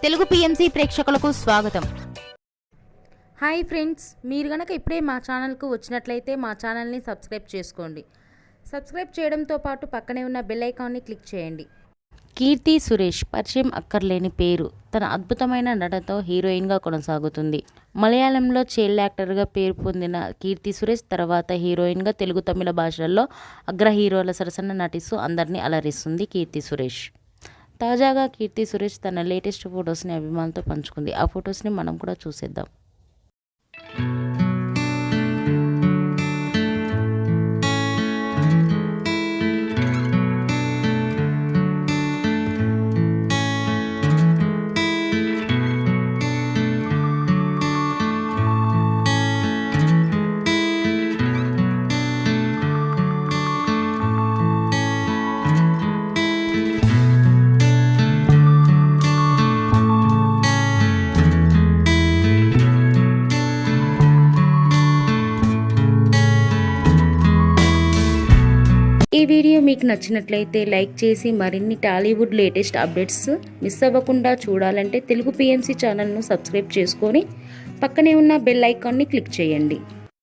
Telugu PMC ప్రేక్షకులకు స్వాగతం. Hi friends, మీరు గనక ఇప్పుడే మా ఛానల్కు వచ్చినట్లయితే మా ఛానల్ని సబ్స్క్రైబ్ చేసుకోండి. సబ్స్క్రైబ్ చేయడంతో పాటు పక్కనే ఉన్న బెల్ ఐకాన్ని క్లిక్ చేయండి. కీర్తి సురేష్ పరిచయం అక్కర్లేని పేరు. తన అద్భుతమైన నటనతో హీరోయిన్గా కొనసాగుతుంది. మలయాళంలో చైల్డ్ యాక్టర్గా పేరు పొందిన కీర్తి సురేష్ తర్వాత హీరోయిన్గా తెలుగు, తమిళ భాషల్లో అగ్ర హీరోల సరసన నటిస్తూ అందరినీ అలరిస్తుంది కీర్తి సురేష్. తాజాగా కీర్తి సురేష్ తన లేటెస్ట్ ఫొటోస్ని అభిమానులతో పంచుకుంది. ఆ ఫొటోస్ని మనం కూడా చూసేద్దాం. ఈ వీడియో మీకు నచ్చినట్లయితే లైక్ చేసి మరిన్ని టాలీవుడ్ లేటెస్ట్ అప్డేట్స్ మిస్ అవ్వకుండా చూడాలంటే తెలుగు పిఎంసి ఛానల్ను సబ్స్క్రైబ్ చేసుకొని పక్కనే ఉన్న బెల్ ఐకాన్ని క్లిక్ చేయండి.